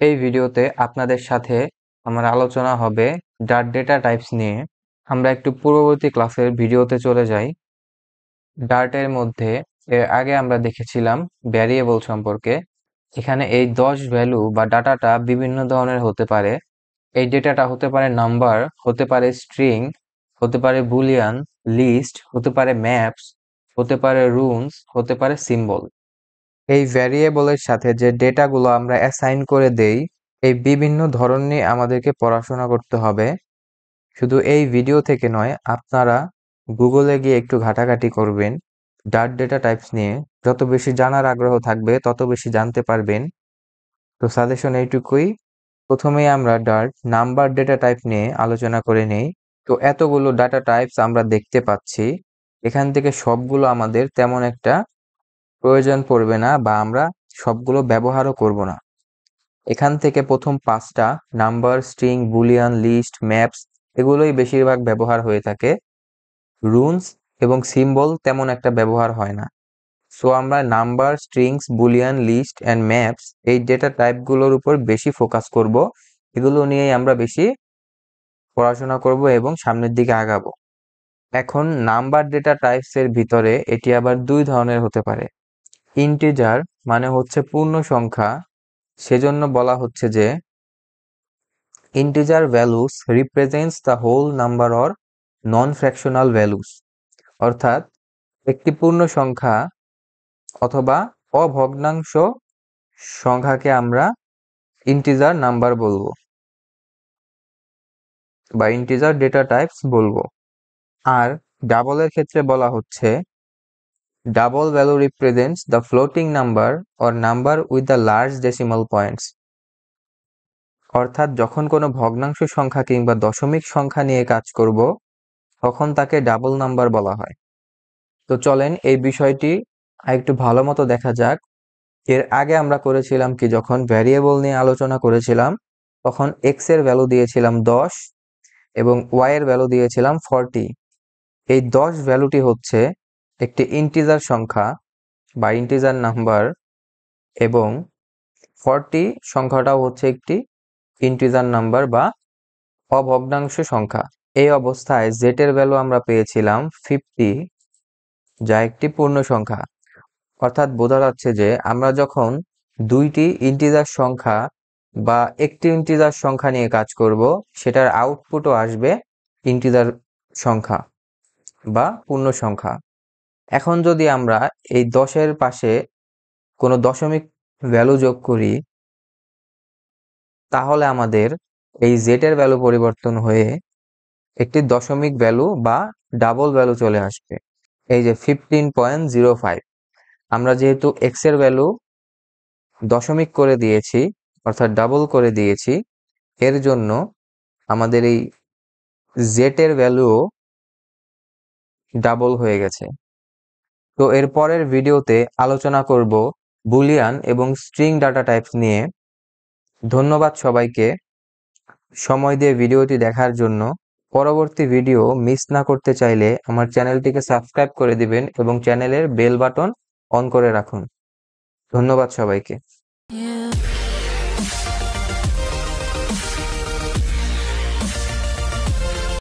এই ভিডিওতে আপনাদের সাথে আমার আলোচনা হবে ডার্ট ডেটা টাইপস নিয়ে। আমরা একটু পূর্ববর্তী ক্লাসের ভিডিওতে চলে যাই। ডার্টের মধ্যে এর আগে আমরা দেখেছিলাম ভ্যারিয়েবল সম্পর্কে। এখানে এই 10 ভ্যালু বা ডাটাটা বিভিন্ন ধরনের হতে পারে। এই ডেটাটা হতে পারে নাম্বার, হতে পারে স্ট্রিং, হতে পারে বুলিয়ান, লিস্ট, হতে পারে ম্যাপস, হতে পারে রুনস, হতে পারে সিম্বল। এই ভ্যারিয়েবলের সাথে যে ডেটাগুলো আমরা অ্যাসাইন করে দেই, এই বিভিন্ন ধরন নিয়ে আমাদেরকে পড়াশোনা করতে হবে। শুধু এই ভিডিও থেকে নয়, আপনারা গুগলে গিয়ে একটু ঘাটাঘাটি করবেন ডার্ট ডেটা টাইপস নিয়ে। যত বেশি জানার আগ্রহ থাকবে তত বেশি জানতে পারবেন। তো সাজেশন এইটুকুই। প্রথমেই আমরা ডার্ট নাম্বার ডেটা টাইপ নিয়ে আলোচনা করে নেই। তো এতগুলো ডাটা টাইপস আমরা দেখতে পাচ্ছি, এখান থেকে সবগুলো আমাদের তেমন একটা প্রয়োজন পড়বে না বা আমরা সবগুলো ব্যবহারও করব না। এখান থেকে প্রথম 5টা number, string, boolean, list, maps এগুলোই বেশিরভাগ ব্যবহার হয়ে থাকে। রুনস এবং সিম্বল তেমন একটা ব্যবহার হয় না। সো আমরা number, strings, boolean, list and maps এই ডেটা টাইপগুলোর উপর বেশি ফোকাস করব। এগুলো নিয়েই আমরা বেশি পড়াশোনা করব এবং সামনের দিকে আগাবো। এখন নাম্বার ডেটা টাইপস এর ভিতরে এটি আবার দুই ধরনের হতে পারে। ইন্টিজার মানে হচ্ছে পূর্ণ সংখ্যা, সেজন্য বলা হচ্ছে যে integer values represents the whole number or non-fractional values, অর্থাৎ একটি পূর্ণ সংখ্যা অথবা অভগ্নাংশ সংখ্যাকে আমরা ইন্টিজার নাম্বার বলবো বা ইন্টিজার ডেটা টাইপস বলবো। আর ডাবলের ক্ষেত্রে বলা হচ্ছে double value represents the floating number or number with the large decimal points, অর্থাৎ যখন কোনো ভগ্নাংশ সংখ্যা কিংবা দশমিক সংখ্যা নিয়ে কাজ করব তখন তাকে ডাবল নাম্বার বলা হয়। তো চলেন এই বিষয়টি আরেকটু ভালো মতো দেখা যাক। এর আগে আমরা করেছিলাম কি, যখন ভ্যারিয়েবল নিয়ে আলোচনা করেছিলাম তখন এক্স এর ভ্যালু দিয়েছিলাম 10 এবং ওয়াই এর ভ্যালু দিয়েছিলাম 40। এই 10 ভ্যালুটি হচ্ছে একটি ইন্টিজার সংখ্যা বা ইন্টিজার নাম্বার এবং 40 সংখ্যাটাও হচ্ছে একটি ইন্টিজার নাম্বার বা অভগ্নাংশ সংখ্যা। এই অবস্থায় জেড এর ভ্যালু আমরা পেয়েছিলাম 50, যা একটি পূর্ণ সংখ্যা। অর্থাৎ বোঝা যাচ্ছে যে আমরা যখন দুইটি ইন্টিজার সংখ্যা বা একটি ইন্টিজার সংখ্যা নিয়ে কাজ করব, সেটার আউটপুটও আসবে ইন্টিজার সংখ্যা বা পূর্ণ সংখ্যা। এখন যদি আমরা এই 10-এর পাশে কোনো দশমিক ভ্যালু যোগ করি, তাহলে আমাদের এই জেড এর ভ্যালু পরিবর্তন হয়ে একটি দশমিক ভ্যালু বা ডাবল ভ্যালু চলে আসবে। এই যে 15.05, আমরা যেহেতু এক্স এর ভ্যালু দশমিক করে দিয়েছি অর্থাৎ ডাবল করে দিয়েছি, এর জন্য আমাদের এই জেড এর ভ্যালুও ডাবল হয়ে গেছে। তো এর পরের ভিডিওতে আলোচনা করব বুলিয়ান এবং স্ট্রিং ডাটা টাইপস নিয়ে। ধন্যবাদ সবাইকে সময় দিয়ে ভিডিওটি দেখার জন্য। পরবর্তী ভিডিও মিস না করতে চাইলে আমার চ্যানেলটিকে সাবস্ক্রাইব করে দিবেন এবং চ্যানেলের বেল বাটন অন করে রাখুন। ধন্যবাদ সবাইকে।